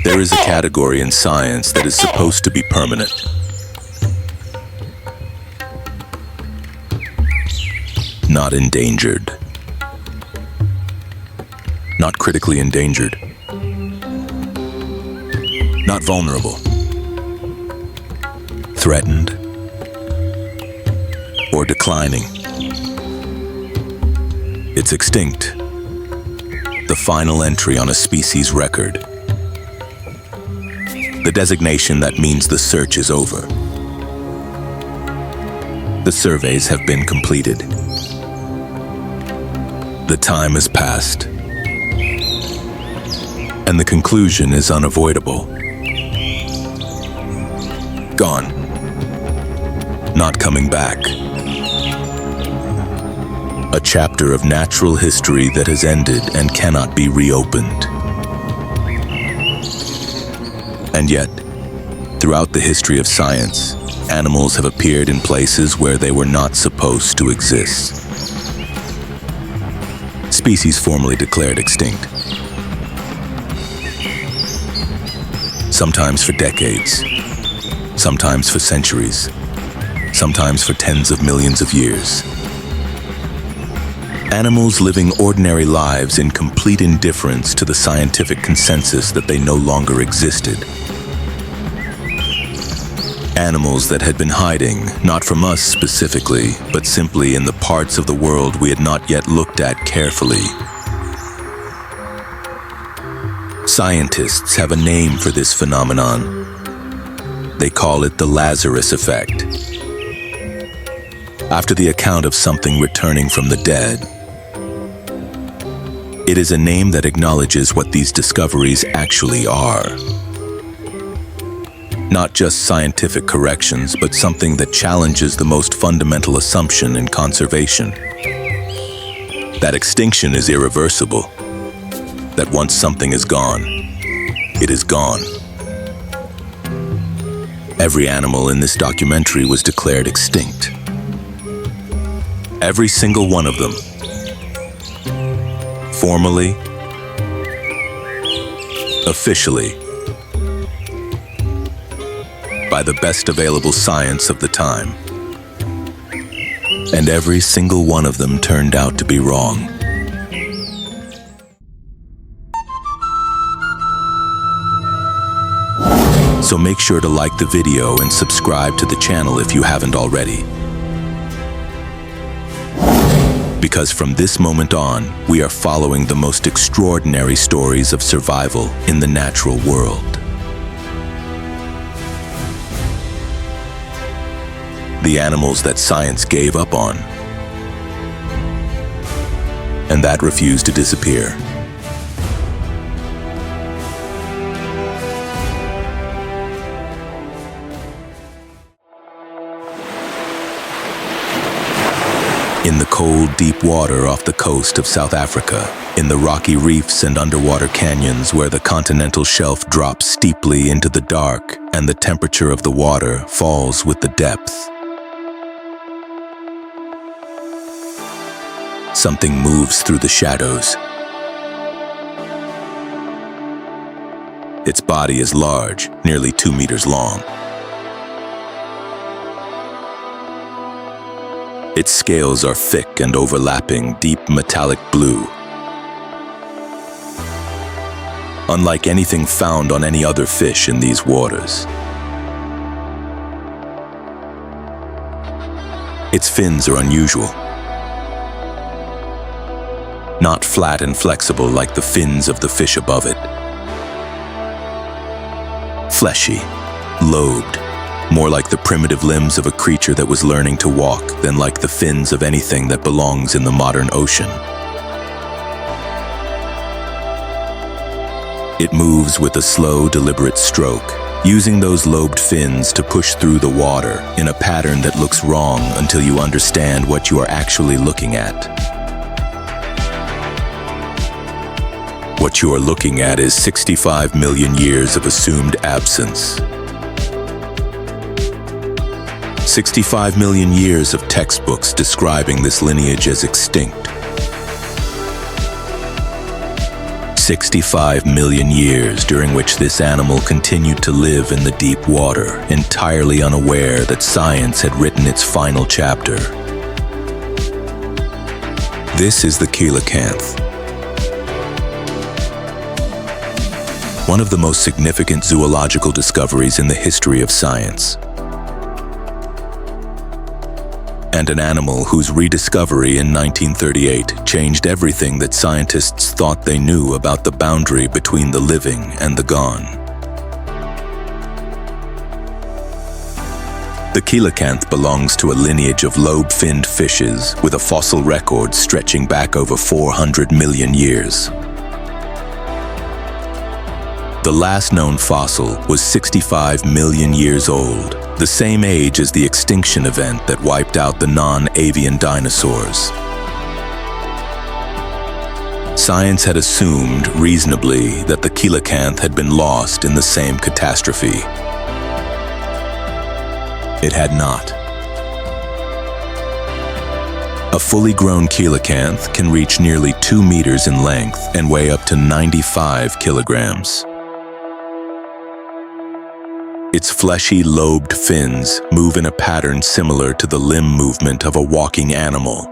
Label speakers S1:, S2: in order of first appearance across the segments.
S1: There is a category in science that is supposed to be permanent. Not endangered. Not critically endangered. Not vulnerable. Threatened. Or declining. It's extinct. The final entry on a species record. The designation that means the search is over. The surveys have been completed. The time has passed. And the conclusion is unavoidable. Gone. Not coming back. A chapter of natural history that has ended and cannot be reopened. And yet, throughout the history of science, animals have appeared in places where they were not supposed to exist. Species formally declared extinct. Sometimes for decades, sometimes for centuries, sometimes for tens of millions of years. Animals living ordinary lives in complete indifference to the scientific consensus that they no longer existed. Animals that had been hiding, not from us specifically, but simply in the parts of the world we had not yet looked at carefully. Scientists have a name for this phenomenon. They call it the Lazarus effect. After the account of something returning from the dead, it is a name that acknowledges what these discoveries actually are. Not just scientific corrections, but something that challenges the most fundamental assumption in conservation. That extinction is irreversible. That once something is gone, it is gone. Every animal in this documentary was declared extinct. Every single one of them. Formally, officially, by the best available science of the time. And every single one of them turned out to be wrong. So make sure to like the video and subscribe to the channel if you haven't already. Because from this moment on, we are following the most extraordinary stories of survival in the natural world. The animals that science gave up on, and that refused to disappear. In the cold, deep water off the coast of South Africa, in the rocky reefs and underwater canyons where the continental shelf drops steeply into the dark and the temperature of the water falls with the depth. Something moves through the shadows. Its body is large, nearly 2 meters long. Its scales are thick and overlapping, deep metallic blue. Unlike anything found on any other fish in these waters. Its fins are unusual. Not flat and flexible like the fins of the fish above it. Fleshy, lobed, more like the primitive limbs of a creature that was learning to walk than like the fins of anything that belongs in the modern ocean. It moves with a slow, deliberate stroke, using those lobed fins to push through the water in a pattern that looks wrong until you understand what you are actually looking at. What you are looking at is 65 million years of assumed absence. 65 million years of textbooks describing this lineage as extinct. 65 million years during which this animal continued to live in the deep water, entirely unaware that science had written its final chapter. This is the coelacanth, one of the most significant zoological discoveries in the history of science, and an animal whose rediscovery in 1938 changed everything that scientists thought they knew about the boundary between the living and the gone. The coelacanth belongs to a lineage of lobe-finned fishes with a fossil record stretching back over 400 million years. The last known fossil was 65 million years old, the same age as the extinction event that wiped out the non-avian dinosaurs. Science had assumed, reasonably, that the coelacanth had been lost in the same catastrophe. It had not. A fully grown coelacanth can reach nearly 2 meters in length and weigh up to 95 kilograms. Its fleshy, lobed fins move in a pattern similar to the limb movement of a walking animal,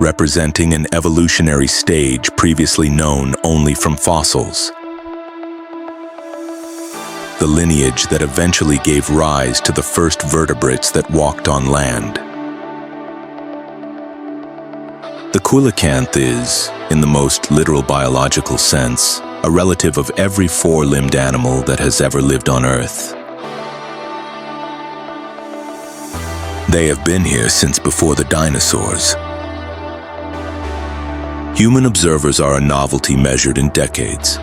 S1: representing an evolutionary stage previously known only from fossils. The lineage that eventually gave rise to the first vertebrates that walked on land. The coelacanth is, in the most literal biological sense, a relative of every four-limbed animal that has ever lived on Earth. They have been here since before the dinosaurs. Human observers are a novelty measured in decades.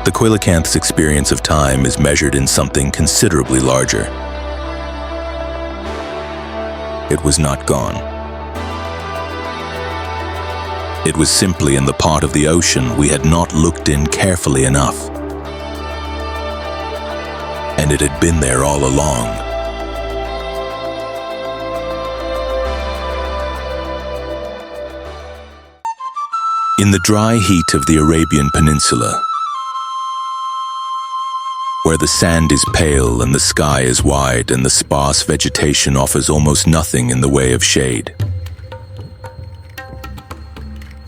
S1: The coelacanth's experience of time is measured in something considerably larger. It was not gone. It was simply in the part of the ocean we had not looked in carefully enough. And it had been there all along. In the dry heat of the Arabian Peninsula, where the sand is pale and the sky is wide and the sparse vegetation offers almost nothing in the way of shade,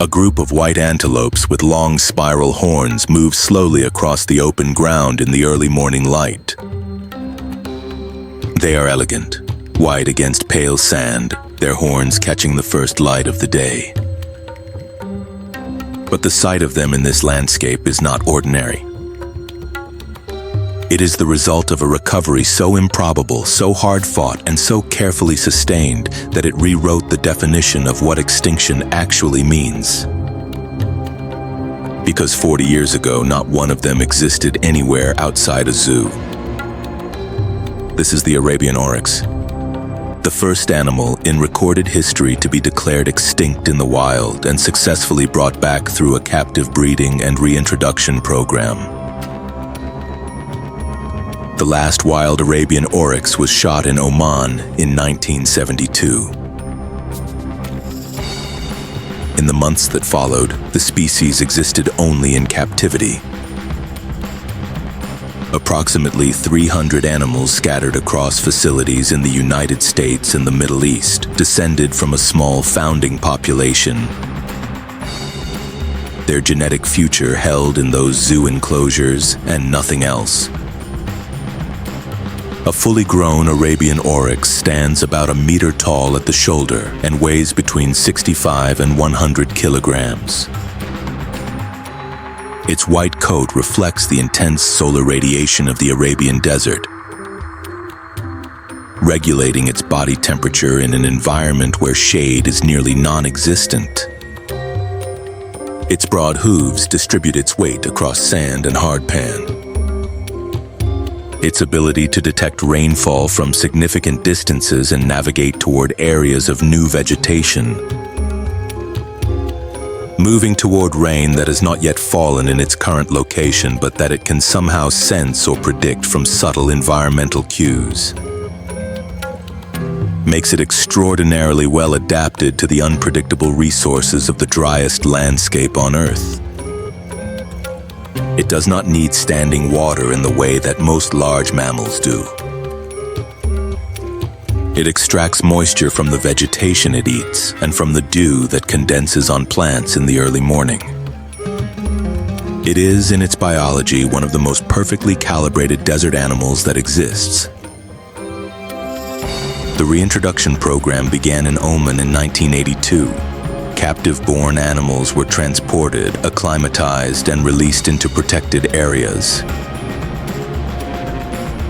S1: a group of white antelopes with long spiral horns move slowly across the open ground in the early morning light. They are elegant, white against pale sand, their horns catching the first light of the day. But the sight of them in this landscape is not ordinary. It is the result of a recovery so improbable, so hard-fought, and so carefully sustained that it rewrote the definition of what extinction actually means. Because 40 years ago, not one of them existed anywhere outside a zoo. This is the Arabian oryx, the first animal in recorded history to be declared extinct in the wild and successfully brought back through a captive breeding and reintroduction program. The last wild Arabian oryx was shot in Oman in 1972. In the months that followed, the species existed only in captivity. Approximately 300 animals scattered across facilities in the United States and the Middle East descended from a small founding population. Their genetic future held in those zoo enclosures and nothing else. A fully grown Arabian oryx stands about a meter tall at the shoulder and weighs between 65 and 100 kilograms. Its white coat reflects the intense solar radiation of the Arabian desert, regulating its body temperature in an environment where shade is nearly non-existent. Its broad hooves distribute its weight across sand and hardpan. Its ability to detect rainfall from significant distances and navigate toward areas of new vegetation, moving toward rain that has not yet fallen in its current location, but that it can somehow sense or predict from subtle environmental cues. makes it extraordinarily well adapted to the unpredictable resources of the driest landscape on Earth. It does not need standing water in the way that most large mammals do. It extracts moisture from the vegetation it eats and from the dew that condenses on plants in the early morning. It is, in its biology, one of the most perfectly calibrated desert animals that exists. The reintroduction program began in Oman in 1982. Captive-born animals were transported, acclimatized, and released into protected areas.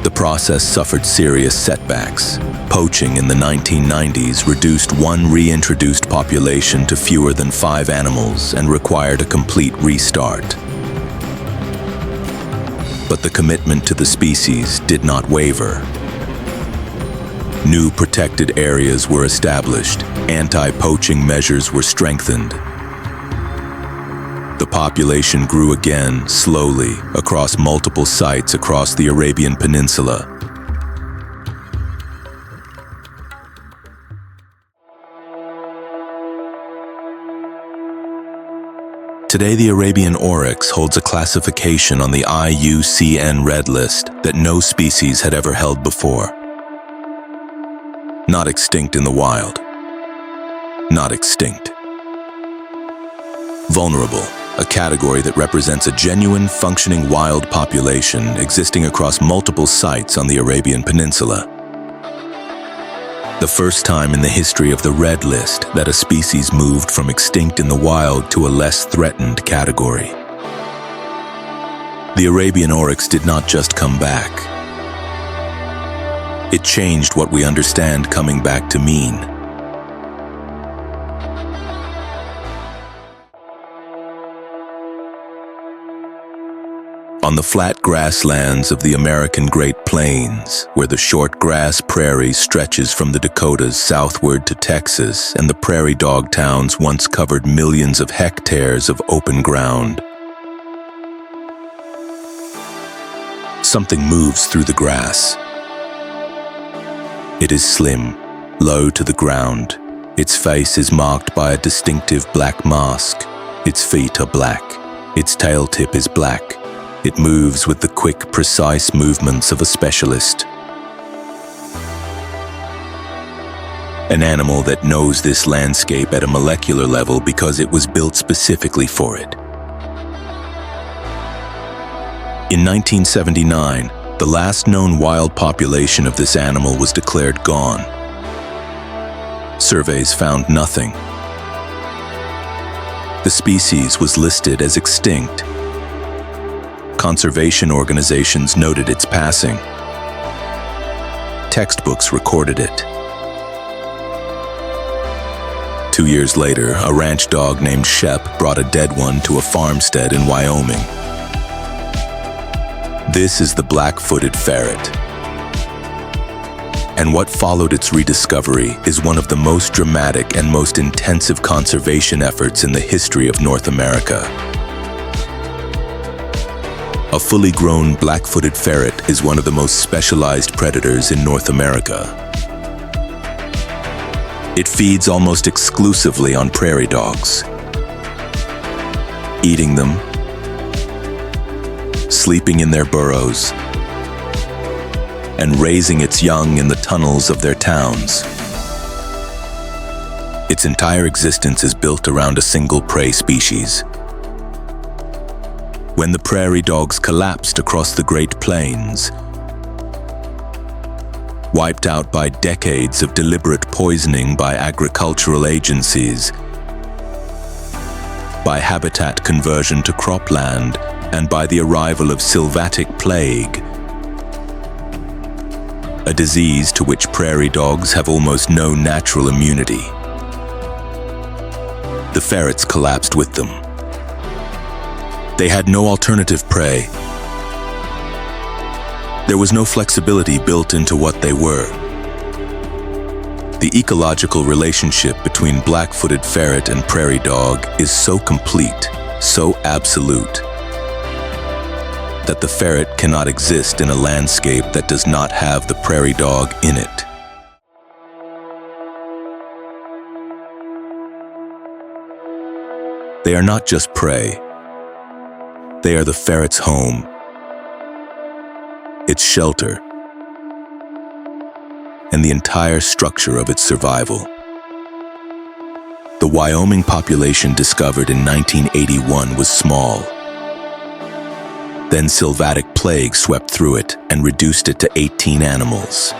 S1: The process suffered serious setbacks. Poaching in the 1990s reduced one reintroduced population to fewer than 5 animals and required a complete restart. But the commitment to the species did not waver. New protected areas were established, anti-poaching measures were strengthened. The population grew again, slowly, across multiple sites across the Arabian Peninsula. Today, the Arabian oryx holds a classification on the IUCN Red List that no species had ever held before. Not extinct in the wild. Not extinct. Vulnerable, a category that represents a genuine, functioning wild population existing across multiple sites on the Arabian Peninsula. The first time in the history of the Red List that a species moved from extinct in the wild to a less threatened category. The Arabian oryx did not just come back. It changed what we understand coming back to mean. On the flat grasslands of the American Great Plains, where the short grass prairie stretches from the Dakotas southward to Texas, and the prairie dog towns once covered millions of hectares of open ground, something moves through the grass. It is slim, low to the ground. Its face is marked by a distinctive black mask. Its feet are black. Its tail tip is black. It moves with the quick, precise movements of a specialist. An animal that knows this landscape at a molecular level because it was built specifically for it. In 1979, the last known wild population of this animal was declared gone. Surveys found nothing. The species was listed as extinct. Conservation organizations noted its passing. Textbooks recorded it. 2 years later, a ranch dog named Shep brought a dead one to a farmstead in Wyoming. This is the black-footed ferret. And what followed its rediscovery is one of the most dramatic and most intensive conservation efforts in the history of North America. A fully grown black-footed ferret is one of the most specialized predators in North America. It feeds almost exclusively on prairie dogs, eating them, sleeping in their burrows, and raising its young in the tunnels of their towns. Its entire existence is built around a single prey species. When the prairie dogs collapsed across the Great Plains, wiped out by decades of deliberate poisoning by agricultural agencies, by habitat conversion to cropland, and by the arrival of sylvatic plague, a disease to which prairie dogs have almost no natural immunity. The ferrets collapsed with them. They had no alternative prey. There was no flexibility built into what they were. The ecological relationship between black-footed ferret and prairie dog is so complete, so absolute, that the ferret cannot exist in a landscape that does not have the prairie dog in it. They are not just prey. They are the ferret's home, its shelter, and the entire structure of its survival. The Wyoming population discovered in 1981 was small. Then sylvatic plague swept through it and reduced it to 18 animals.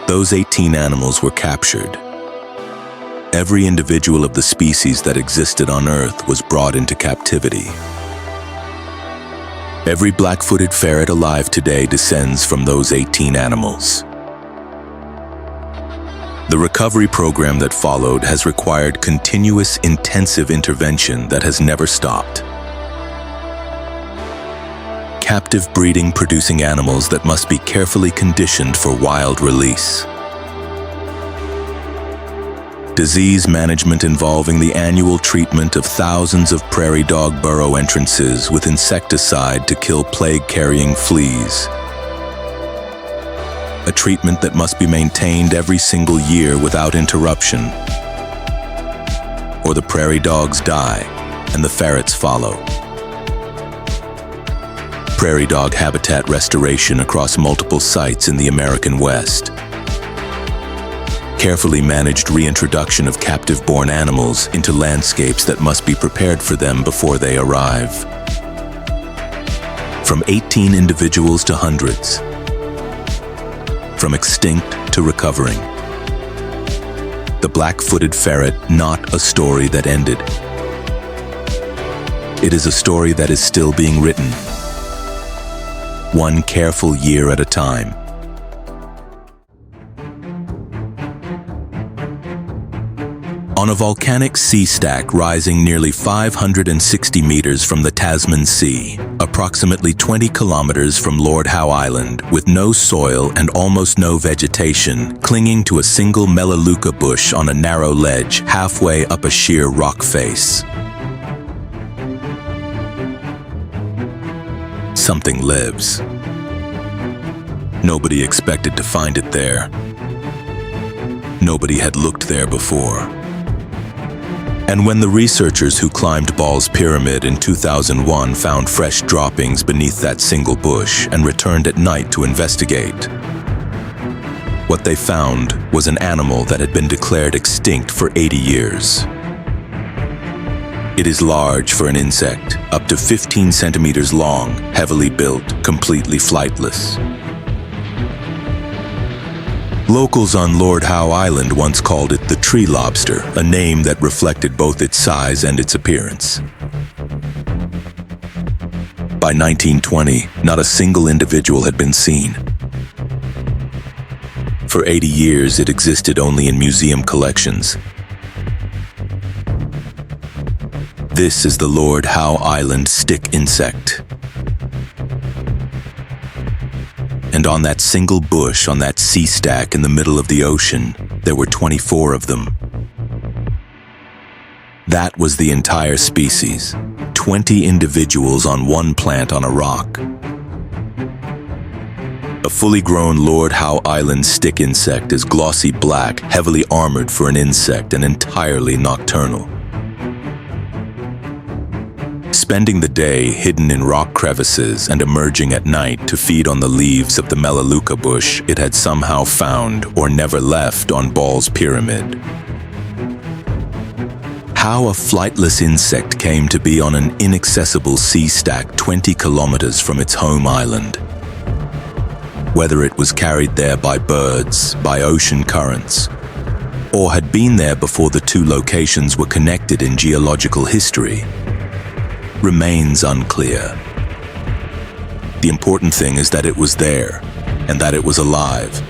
S1: Those 18 animals were captured. Every individual of the species that existed on Earth was brought into captivity. Every black-footed ferret alive today descends from those 18 animals. The recovery program that followed has required continuous, intensive intervention that has never stopped. Captive breeding producing animals that must be carefully conditioned for wild release. Disease management involving the annual treatment of thousands of prairie dog burrow entrances with insecticide to kill plague-carrying fleas. A treatment that must be maintained every single year without interruption, or the prairie dogs die and the ferrets follow. Prairie dog habitat restoration across multiple sites in the American West. Carefully managed reintroduction of captive-born animals into landscapes that must be prepared for them before they arrive. From 18 individuals to hundreds. From extinct to recovering. The black-footed ferret, not a story that ended. It is a story that is still being written. One careful year at a time. On a volcanic sea stack rising nearly 560 meters from the Tasman Sea, approximately 20 kilometers from Lord Howe Island, with no soil and almost no vegetation, clinging to a single melaleuca bush on a narrow ledge halfway up a sheer rock face. Something lives. Nobody expected to find it there. Nobody had looked there before. And when the researchers who climbed Ball's Pyramid in 2001 found fresh droppings beneath that single bush and returned at night to investigate, what they found was an animal that had been declared extinct for 80 years. It is large for an insect, up to 15 centimeters long, heavily built, completely flightless. Locals on Lord Howe Island once called it the tree lobster, a name that reflected both its size and its appearance. By 1920, not a single individual had been seen. For 80 years, it existed only in museum collections. This is the Lord Howe Island stick insect. And on that single bush on that sea stack in the middle of the ocean, there were 24 of them. That was the entire species, 20 individuals on one plant on a rock. A fully grown Lord Howe Island stick insect is glossy black, heavily armored for an insect, and entirely nocturnal. Spending the day hidden in rock crevices and emerging at night to feed on the leaves of the melaleuca bush it had somehow found or never left on Ball's Pyramid. How a flightless insect came to be on an inaccessible sea stack 20 kilometers from its home island. Whether it was carried there by birds, by ocean currents, or had been there before the two locations were connected in geological history, remains unclear. The important thing is that it was there, and that it was alive.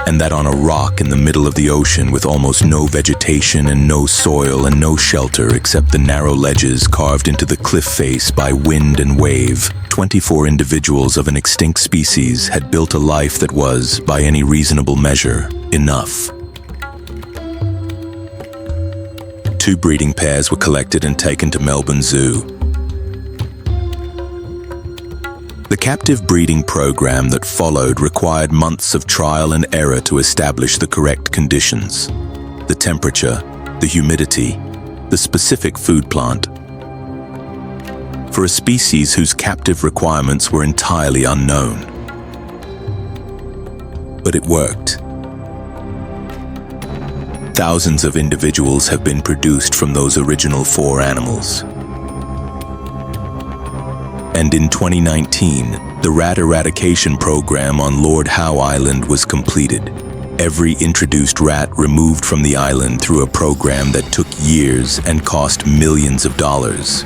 S1: And that on a rock in the middle of the ocean with almost no vegetation and no soil and no shelter except the narrow ledges carved into the cliff face by wind and wave, 24 individuals of an extinct species had built a life that was, by any reasonable measure, enough. 2 breeding pairs were collected and taken to Melbourne Zoo. The captive breeding program that followed required months of trial and error to establish the correct conditions: the temperature, the humidity, the specific food plant. For a species whose captive requirements were entirely unknown. But it worked. Thousands of individuals have been produced from those original 4 animals. And in 2019, the rat eradication program on Lord Howe Island was completed. Every introduced rat removed from the island through a program that took years and cost millions of dollars.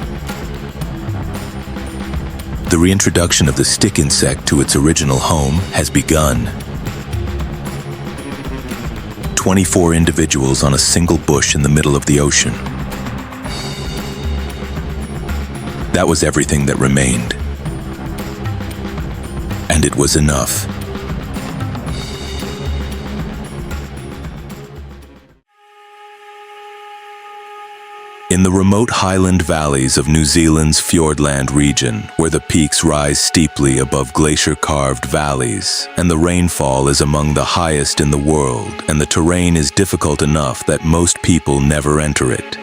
S1: The reintroduction of the stick insect to its original home has begun. 24 individuals on a single bush in the middle of the ocean. That was everything that remained. And it was enough. In the remote highland valleys of New Zealand's Fiordland region, where the peaks rise steeply above glacier-carved valleys, and the rainfall is among the highest in the world, and the terrain is difficult enough that most people never enter it.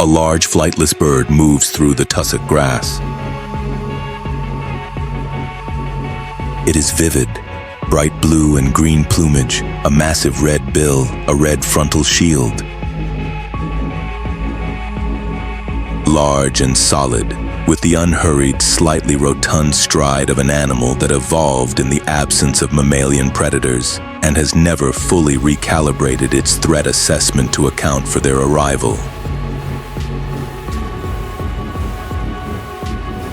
S1: A large flightless bird moves through the tussock grass. It is vivid. Bright blue and green plumage, a massive red bill, a red frontal shield. Large and solid, with the unhurried, slightly rotund stride of an animal that evolved in the absence of mammalian predators and has never fully recalibrated its threat assessment to account for their arrival.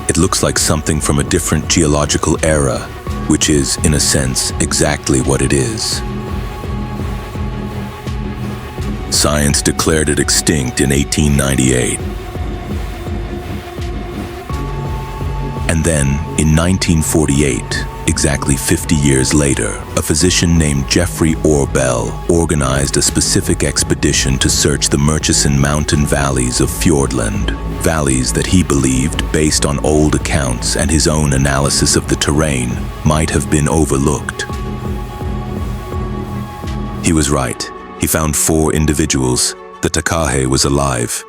S1: It looks like something from a different geological era, which is, in a sense, exactly what it is. Science declared it extinct in 1898. And then, in 1948, exactly 50 years later, a physician named Geoffrey Orbell organized a specific expedition to search the Murchison mountain valleys of Fiordland, valleys that he believed, based on old accounts and his own analysis of the terrain, might have been overlooked. He was right. He found 4 individuals. The takahe was alive.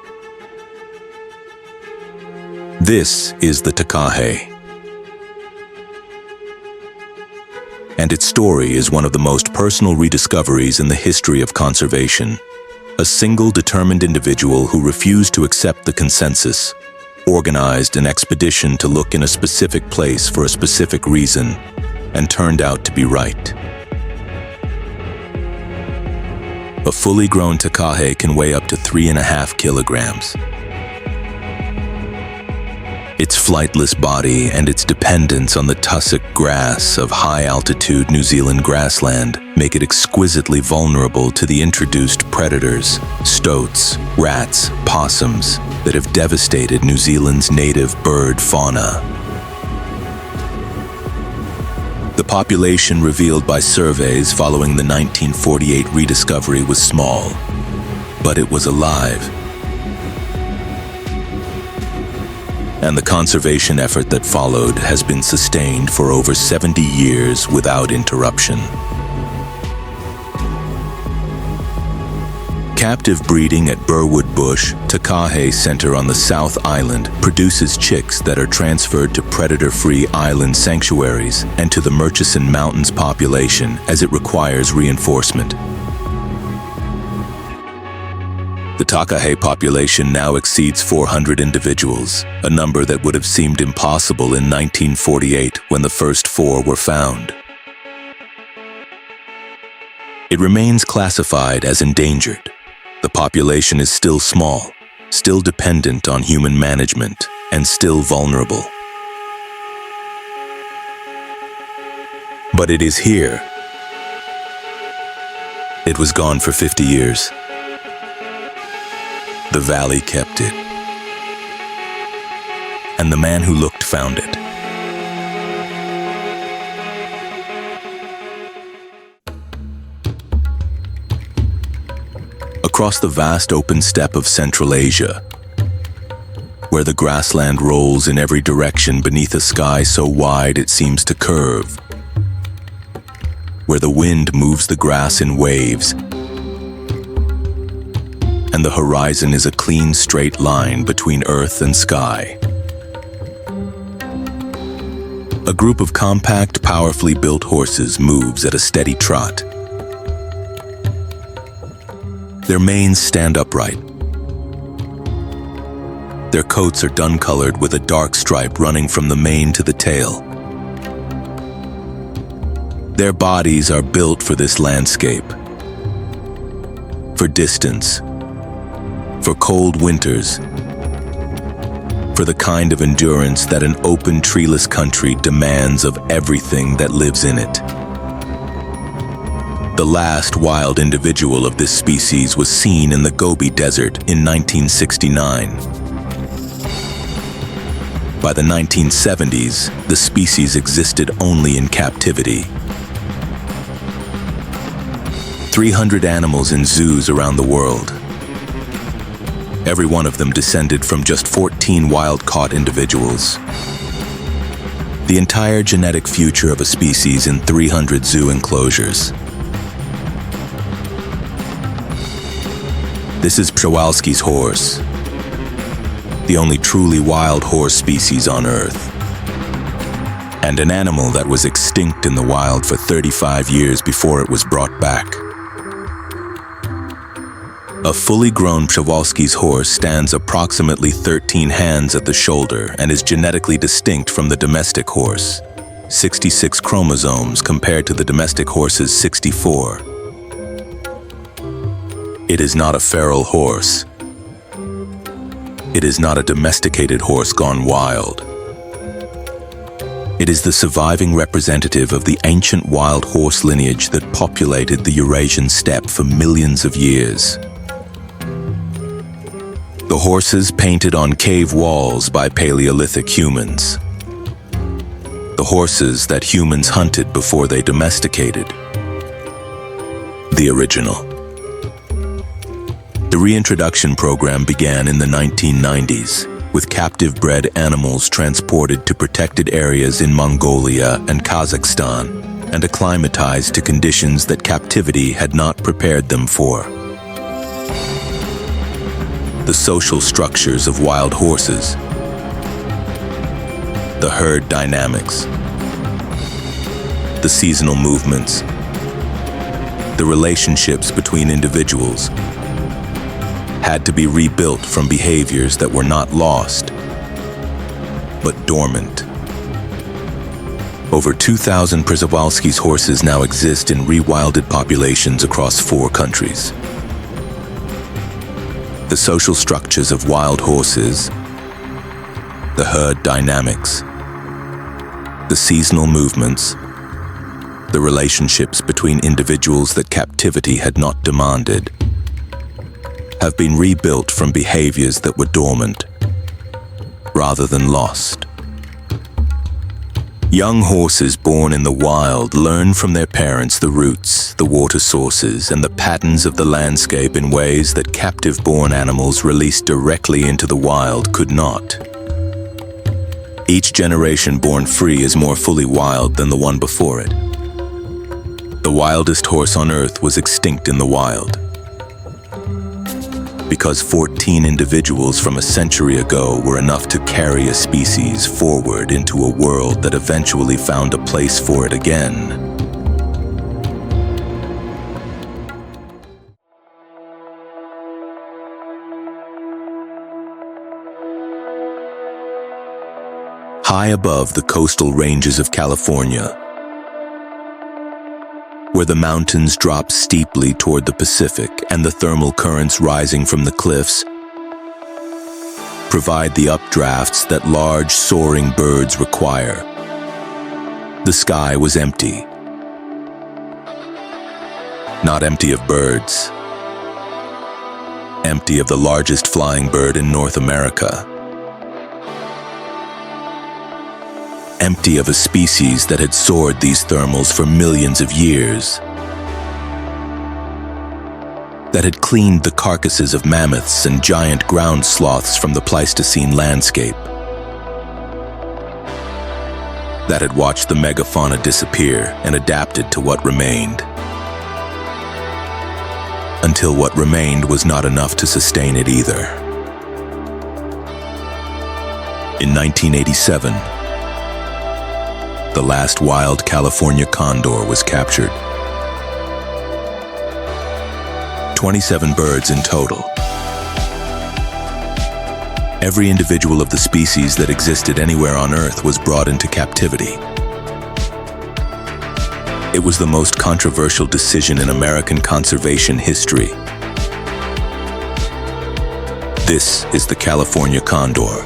S1: This is the takahe. And its story is one of the most personal rediscoveries in the history of conservation. A single determined individual who refused to accept the consensus, organized an expedition to look in a specific place for a specific reason, and turned out to be right. A fully grown takahe can weigh up to 3.5 kilograms. Its flightless body and its dependence on the tussock grass of high-altitude New Zealand grassland make it exquisitely vulnerable to the introduced predators, stoats, rats, possums that have devastated New Zealand's native bird fauna. The population revealed by surveys following the 1948 rediscovery was small, but it was alive. And the conservation effort that followed has been sustained for over 70 years without interruption. Captive breeding at Burwood Bush, Takahe Center on the South Island, produces chicks that are transferred to predator-free island sanctuaries and to the Murchison Mountains population as it requires reinforcement. The takahe population now exceeds 400 individuals, a number that would have seemed impossible in 1948 when the first 4 were found. It remains classified as endangered. The population is still small, still dependent on human management, and still vulnerable. But it is here. It was gone for 50 years. The valley kept it. And the man who looked found it. Across the vast open steppe of Central Asia, where the grassland rolls in every direction beneath a sky so wide it seems to curve, where the wind moves the grass in waves, and the horizon is a clean straight line between earth and sky. A group of compact, powerfully built horses moves at a steady trot. Their manes stand upright. Their coats are dun-colored with a dark stripe running from the mane to the tail. Their bodies are built for this landscape, for distance, for cold winters, for the kind of endurance that an open, treeless country demands of everything that lives in it. The last wild individual of this species was seen in the Gobi Desert in 1969. By the 1970s, the species existed only in captivity. 300 animals in zoos around the world. Every one of them descended from just 14 wild-caught individuals. The entire genetic future of a species in 300 zoo enclosures. This is Przewalski's horse, the only truly wild horse species on Earth, and an animal that was extinct in the wild for 35 years before it was brought back. A fully grown Przewalski's horse stands approximately 13 hands at the shoulder and is genetically distinct from the domestic horse, 66 chromosomes compared to the domestic horse's 64. It is not a feral horse. It is not a domesticated horse gone wild. It is the surviving representative of the ancient wild horse lineage that populated the Eurasian steppe for millions of years. The horses painted on cave walls by Paleolithic humans. The horses that humans hunted before they domesticated. The original. The reintroduction program began in the 1990s, with captive-bred animals transported to protected areas in Mongolia and Kazakhstan and acclimatized to conditions that captivity had not prepared them for. The social structures of wild horses, the herd dynamics, the seasonal movements, the relationships between individuals had to be rebuilt from behaviors that were not lost, but dormant. Over 2,000 Przewalski's horses now exist in rewilded populations across 4 countries. The social structures of wild horses, the herd dynamics, the seasonal movements, the relationships between individuals that captivity had not demanded, have been rebuilt from behaviors that were dormant, rather than lost. Young horses born in the wild learn from their parents the roots, the water sources, and the patterns of the landscape in ways that captive-born animals released directly into the wild could not. Each generation born free is more fully wild than the one before it. The wildest horse on Earth was extinct in the wild, because 14 individuals from a century ago were enough to carry a species forward into a world that eventually found a place for it again. High above the coastal ranges of California, where the mountains drop steeply toward the Pacific and the thermal currents rising from the cliffs provide the updrafts that large soaring birds require. The sky was empty. Not empty of birds. Empty of the largest flying bird in North America. Empty of a species that had soared these thermals for millions of years. that had cleaned the carcasses of mammoths and giant ground sloths from the Pleistocene landscape, that had watched the megafauna disappear and adapted to what remained, until what remained was not enough to sustain it either. In 1987, the last wild California condor was captured. 27 birds in total. Every individual of the species that existed anywhere on Earth was brought into captivity. It was the most controversial decision in American conservation history. This is the California condor.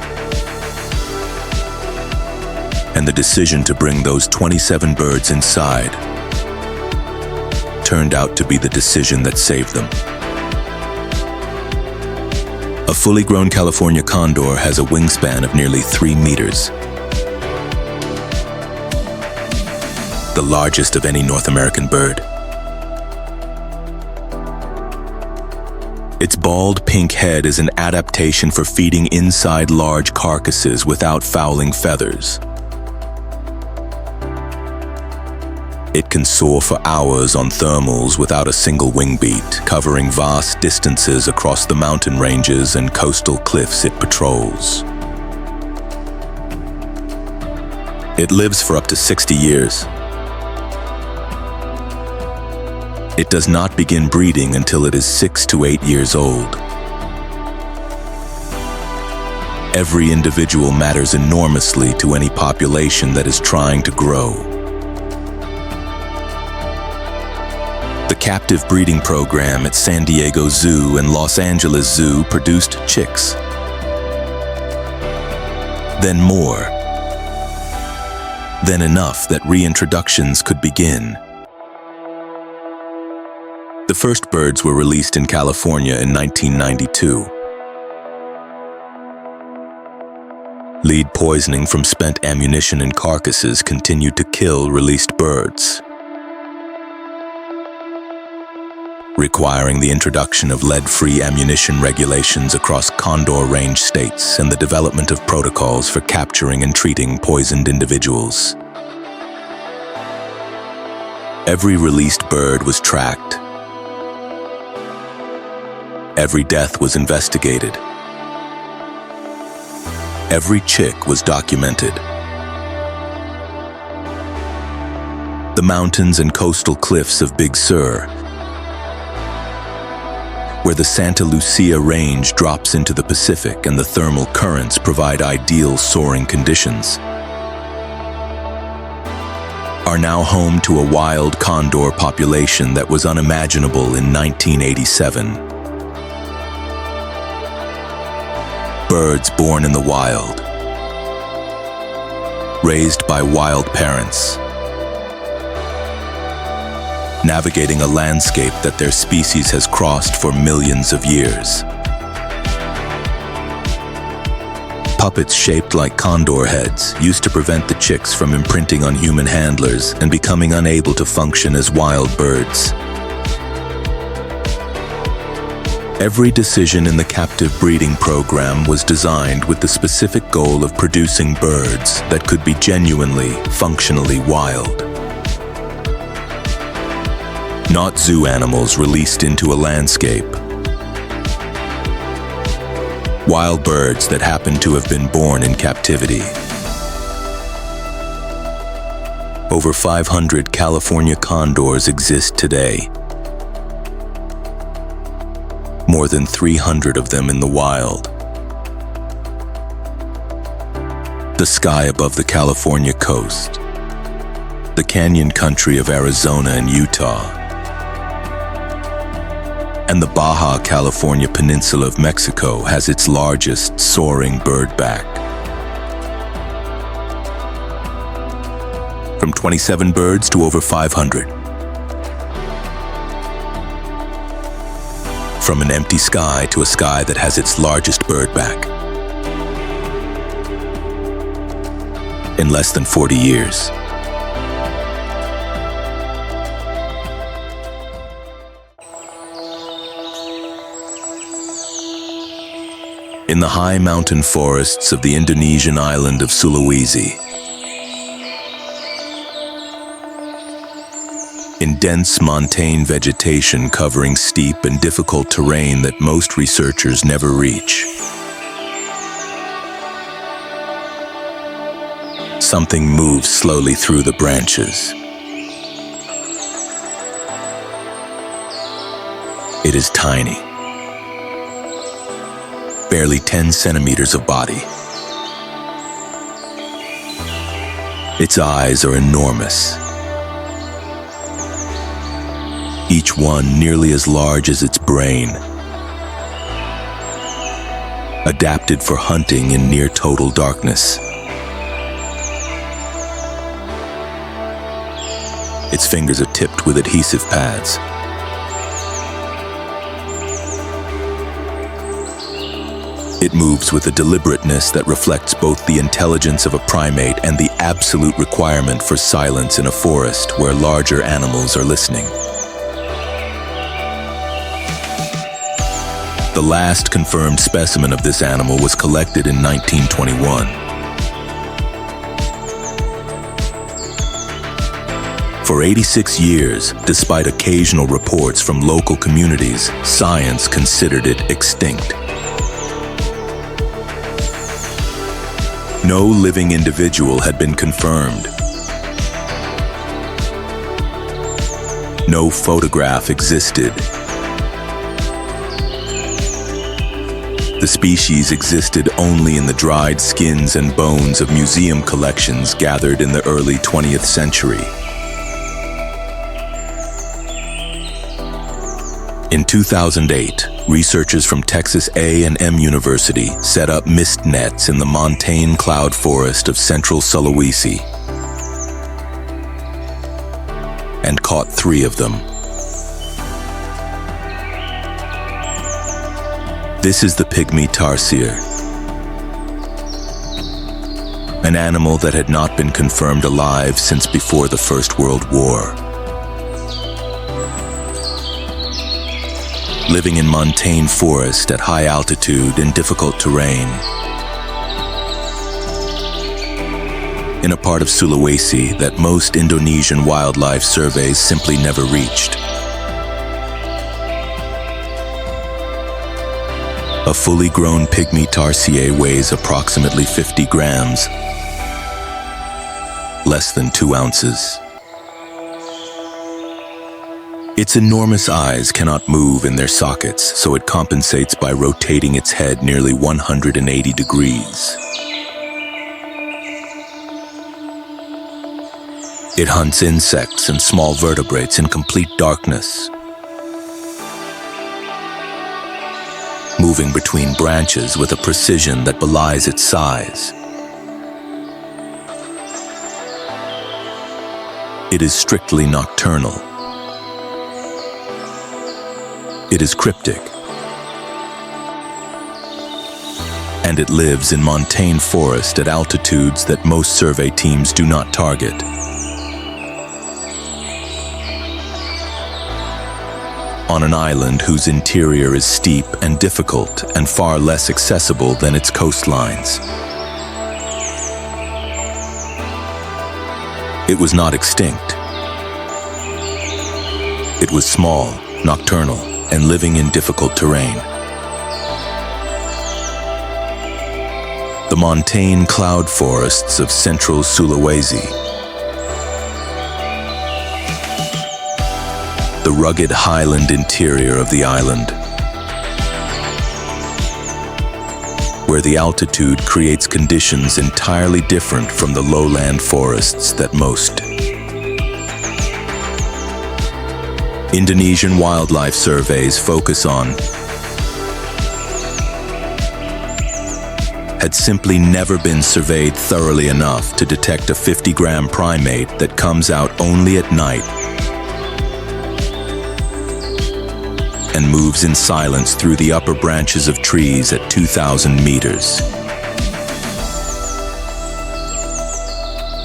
S1: And the decision to bring those 27 birds inside turned out to be the decision that saved them. A fully grown California condor has a wingspan of nearly 3 meters, the largest of any North American bird. Its bald pink head is an adaptation for feeding inside large carcasses without fouling feathers. It can soar for hours on thermals without a single wing beat, covering vast distances across the mountain ranges and coastal cliffs it patrols. It lives for up to 60 years. It does not begin breeding until it is 6 to 8 years old. Every individual matters enormously to any population that is trying to grow. The captive breeding program at San Diego Zoo and Los Angeles Zoo produced chicks. Then more. Then enough that reintroductions could begin. The first birds were released in California in 1992. Lead poisoning from spent ammunition and carcasses continued to kill released birds, requiring the introduction of lead-free ammunition regulations across condor range states and the development of protocols for capturing and treating poisoned individuals. Every released bird was tracked. Every death was investigated. Every chick was documented. The mountains and coastal cliffs of Big Sur, where the Santa Lucia Range drops into the Pacific and the thermal currents provide ideal soaring conditions, are now home to a wild condor population that was unimaginable in 1987. Birds born in the wild, raised by wild parents, navigating a landscape that their species has crossed for millions of years. Puppets shaped like condor heads used to prevent the chicks from imprinting on human handlers and becoming unable to function as wild birds. Every decision in the captive breeding program was designed with the specific goal of producing birds that could be genuinely, functionally wild. Not zoo animals released into a landscape. Wild birds that happen to have been born in captivity. Over 500 California condors exist today. More than 300 of them in the wild. The sky above the California coast, the canyon country of Arizona and Utah, and the Baja California Peninsula of Mexico has its largest soaring birdback. From 27 birds to over 500. From an empty sky to a sky that has its largest birdback. In less than 40 years. in the high mountain forests of the Indonesian island of Sulawesi. In dense montane vegetation covering steep and difficult terrain that most researchers never reach. Something moves slowly through the branches. It is tiny, barely 10 centimeters of body. Its eyes are enormous, each one nearly as large as its brain, adapted for hunting in near total darkness. Its fingers are tipped with adhesive pads. It moves with a deliberateness that reflects both the intelligence of a primate and the absolute requirement for silence in a forest where larger animals are listening. The last confirmed specimen of this animal was collected in 1921. For 86 years, despite occasional reports from local communities, science considered it extinct. No living individual had been confirmed. No photograph existed. The species existed only in the dried skins and bones of museum collections gathered in the early 20th century. In 2008, researchers from Texas A&M University set up mist nets in the montane cloud forest of central Sulawesi and caught 3 of them. This is the pygmy tarsier, an animal that had not been confirmed alive since before the First World War. Living in montane forest at high altitude in difficult terrain. In a part of Sulawesi that most Indonesian wildlife surveys simply never reached. A fully grown pygmy tarsier weighs approximately 50 grams, less than 2 ounces. Its enormous eyes cannot move in their sockets, so it compensates by rotating its head nearly 180 degrees. It hunts insects and small vertebrates in complete darkness, moving between branches with a precision that belies its size. It is strictly nocturnal. It is cryptic, and it lives in montane forest at altitudes that most survey teams do not target. On an island whose interior is steep and difficult and far less accessible than its coastlines. It was not extinct. It was small, nocturnal, and living in difficult terrain. The montane cloud forests of central Sulawesi. The rugged highland interior of the island, where the altitude creates conditions entirely different from the lowland forests that most Indonesian wildlife surveys focus on, had simply never been surveyed thoroughly enough to detect a 50-gram primate that comes out only at night and moves in silence through the upper branches of trees at 2,000 meters.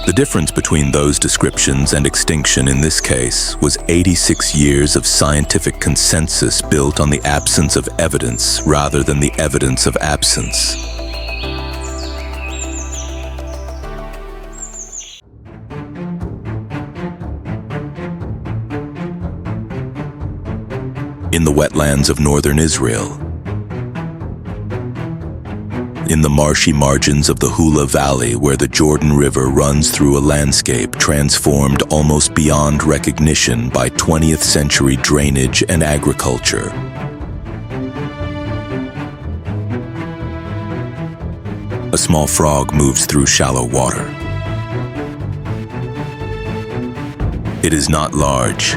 S1: The difference between those descriptions and extinction in this case was 86 years of scientific consensus built on the absence of evidence rather than the evidence of absence. In the wetlands of northern Israel, in the marshy margins of the Hula Valley where the Jordan River runs through a landscape transformed almost beyond recognition by 20th century drainage and agriculture. A small frog moves through shallow water. It is not large.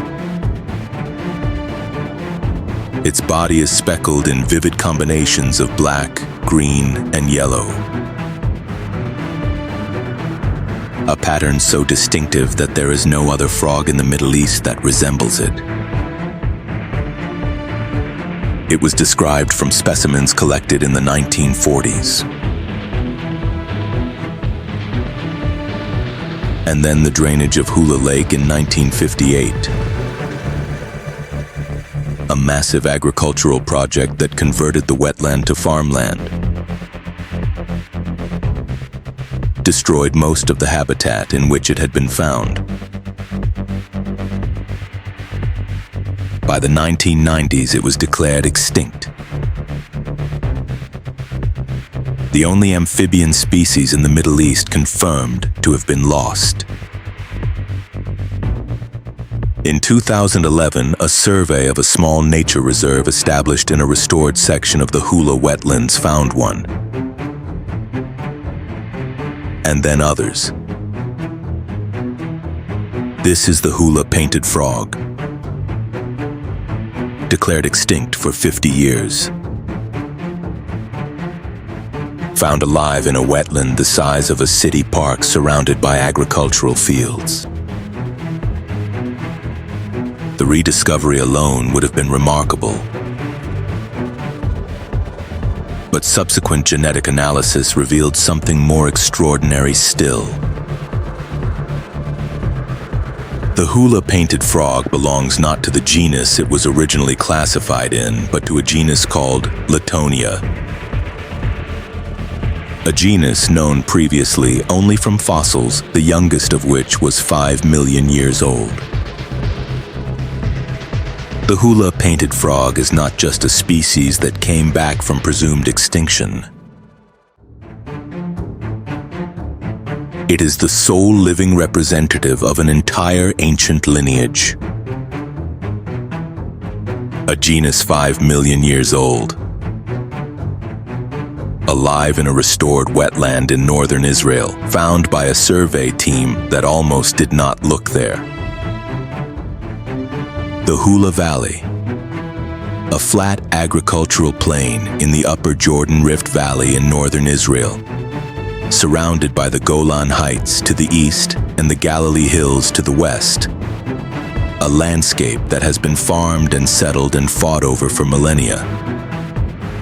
S1: Its body is speckled in vivid combinations of black, green, and yellow. A pattern so distinctive that there is no other frog in the Middle East that resembles it. It was described from specimens collected in the 1940s. And then the drainage of Hula Lake in 1958. A massive agricultural project that converted the wetland to farmland, destroyed most of the habitat in which it had been found. By the 1990s, it was declared extinct. The only amphibian species in the Middle East confirmed to have been lost. In 2011, a survey of a small nature reserve established in a restored section of the Hula wetlands found one. And then others. This is the Hula painted frog, declared extinct for 50 years. Found alive in a wetland the size of a city park surrounded by agricultural fields. The rediscovery alone would have been remarkable. But subsequent genetic analysis revealed something more extraordinary still. The Hula painted frog belongs not to the genus it was originally classified in, but to a genus called Latonia. A genus known previously only from fossils, the youngest of which was 5 million years old. The Hula painted frog is not just a species that came back from presumed extinction. It is the sole living representative of an entire ancient lineage. A genus 5 million years old. Alive in a restored wetland in northern Israel, found by a survey team that almost did not look there. The Hula Valley, a flat agricultural plain in the upper Jordan Rift Valley in northern Israel, surrounded by the Golan Heights to the east and the Galilee Hills to the west. A landscape that has been farmed and settled and fought over for millennia,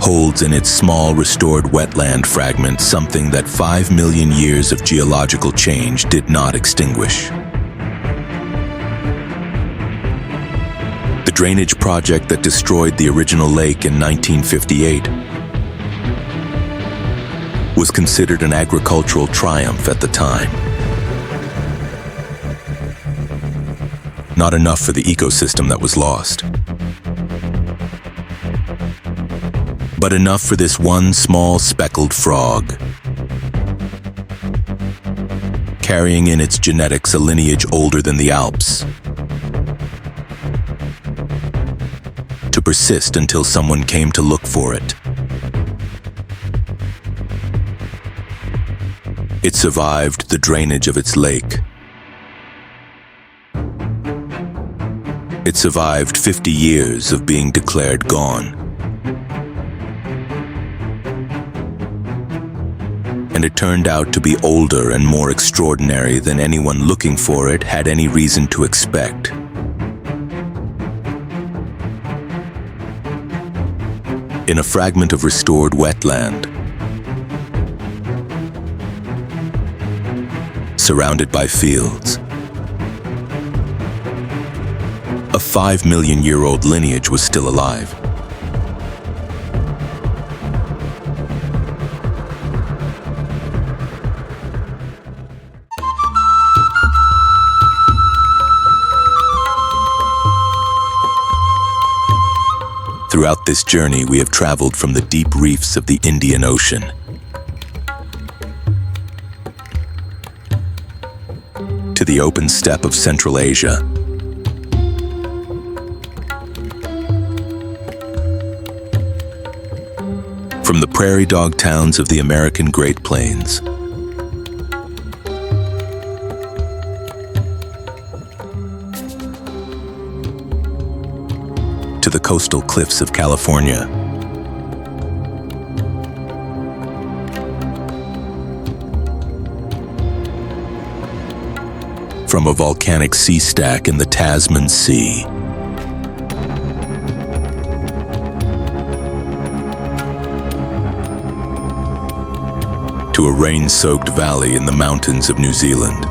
S1: holds in its small restored wetland fragment something that 5 million years of geological change did not extinguish. The drainage project that destroyed the original lake in 1958 was considered an agricultural triumph at the time. Not enough for the ecosystem that was lost, but enough for this one small speckled frog, carrying in its genetics a lineage older than the Alps, to persist until someone came to look for it. It survived the drainage of its lake. It survived 50 years of being declared gone. And it turned out to be older and more extraordinary than anyone looking for it had any reason to expect. In a fragment of restored wetland, surrounded by fields. A 5-million-year-old lineage was still alive. Throughout this journey, we have traveled from the deep reefs of the Indian Ocean to the open steppe of Central Asia, from the prairie dog towns of the American Great Plains to the coastal cliffs of California. From a volcanic sea stack in the Tasman Sea to a rain-soaked valley in the mountains of New Zealand.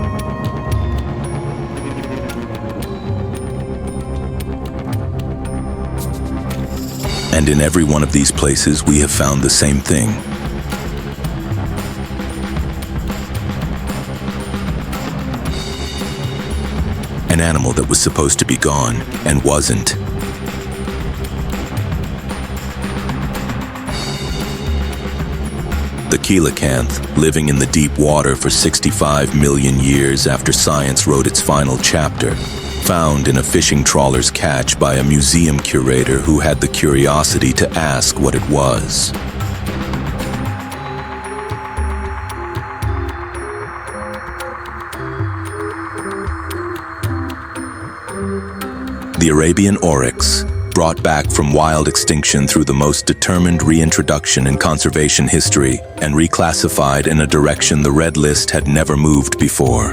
S1: And in every one of these places, we have found the same thing. An animal that was supposed to be gone and wasn't. The coelacanth, living in the deep water for 65 million years after science wrote its final chapter, found in a fishing trawler's catch by a museum curator who had the curiosity to ask what it was. The Arabian oryx, brought back from wild extinction through the most determined reintroduction in conservation history and reclassified in a direction the Red List had never moved before.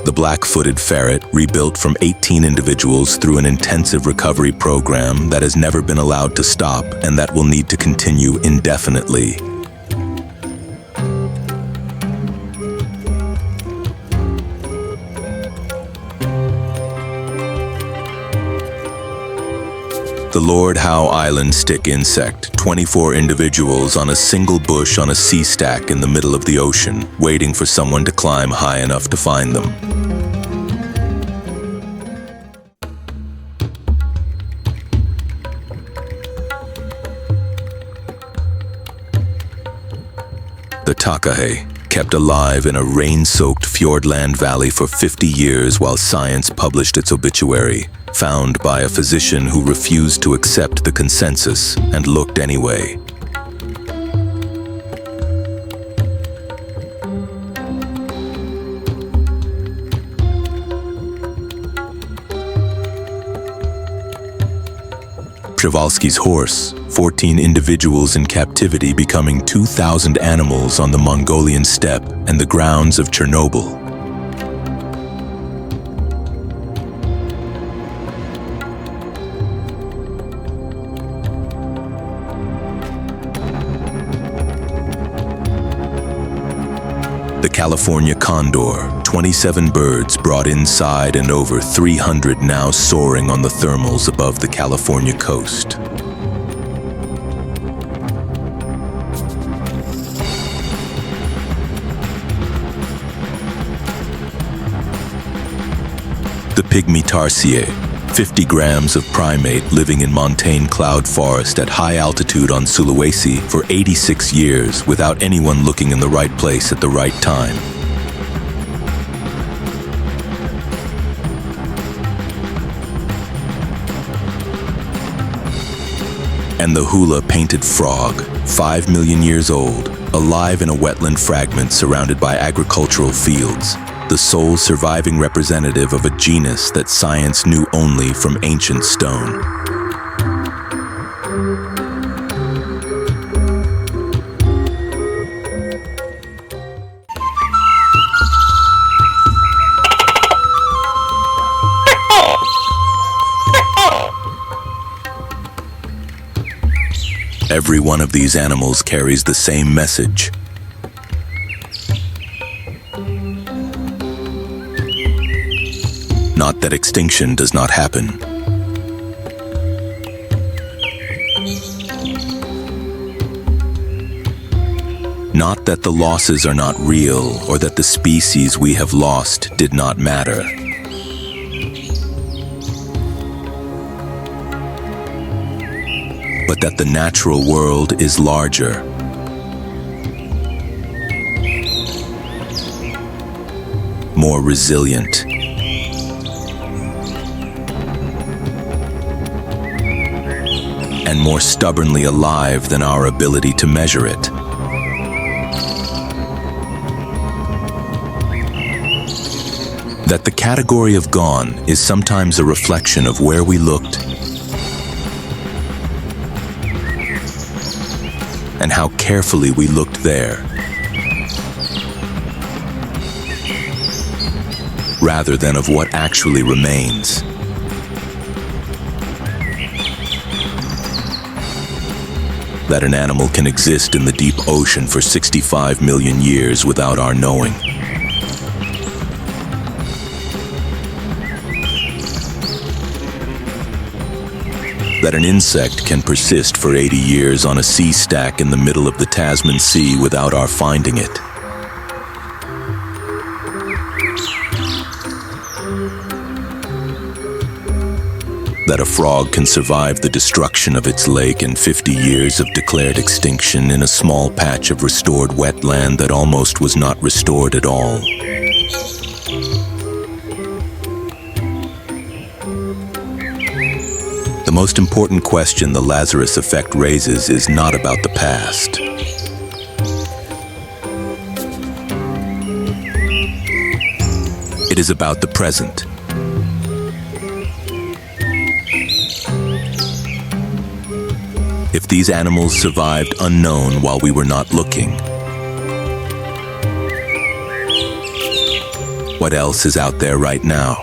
S1: The black-footed ferret, rebuilt from 18 individuals through an intensive recovery program that has never been allowed to stop and that will need to continue indefinitely. The Lord Howe Island stick insect, 24 individuals on a single bush on a sea stack in the middle of the ocean, waiting for someone to climb high enough to find them. The takahe, kept alive in a rain-soaked fjordland valley for 50 years while science published its obituary, found by a physician who refused to accept the consensus and looked anyway. Przewalski's horse, 14 individuals in captivity becoming 2,000 animals on the Mongolian steppe and the grounds of Chernobyl. The California condor, 27 birds brought inside and over 300 now soaring on the thermals above the California coast. The pygmy tarsier, 50 grams of primate living in montane cloud forest at high altitude on Sulawesi for 86 years without anyone looking in the right place at the right time. And the hula painted frog, 5 million years old, alive in a wetland fragment surrounded by agricultural fields, the sole surviving representative of a genus that science knew only from ancient stone. Every one of these animals carries the same message. Not that extinction does not happen. Not that the losses are not real or that the species we have lost did not matter. But that the natural world is larger. More resilient. And more stubbornly alive than our ability to measure it. That the category of gone is sometimes a reflection of where we looked and how carefully we looked there, rather than of what actually remains. That an animal can exist in the deep ocean for 65 million years without our knowing. That an insect can persist for 80 years on a sea stack in the middle of the Tasman Sea without our finding it. That a frog can survive the destruction of its lake and 50 years of declared extinction in a small patch of restored wetland that almost was not restored at all. The most important question the Lazarus effect raises is not about the past. It is about the present. If these animals survived unknown while we were not looking, what else is out there right now?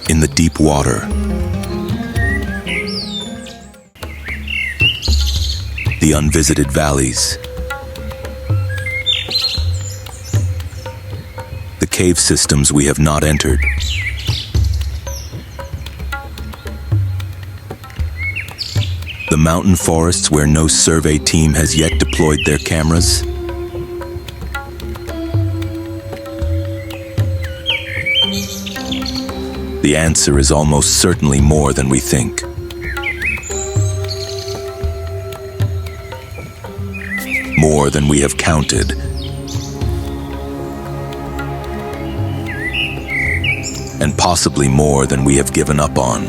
S1: In the deep water, the unvisited valleys, the cave systems we have not entered, the mountain forests where no survey team has yet deployed their cameras. The answer is almost certainly more than we think. More than we have counted. And possibly more than we have given up on.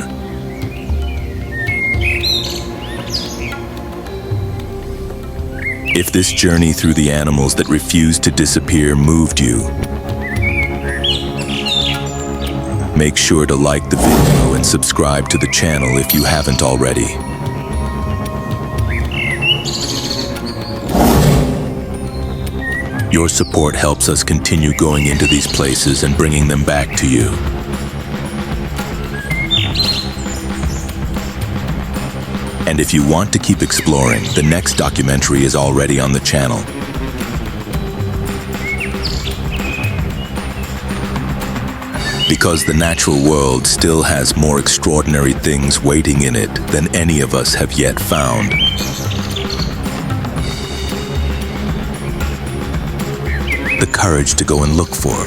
S1: If this journey through the animals that refuse to disappear moved you, make sure to like the video and subscribe to the channel if you haven't already. Your support helps us continue going into these places and bringing them back to you. And if you want to keep exploring, the next documentary is already on the channel. Because the natural world still has more extraordinary things waiting in it than any of us have yet found. The courage to go and look for.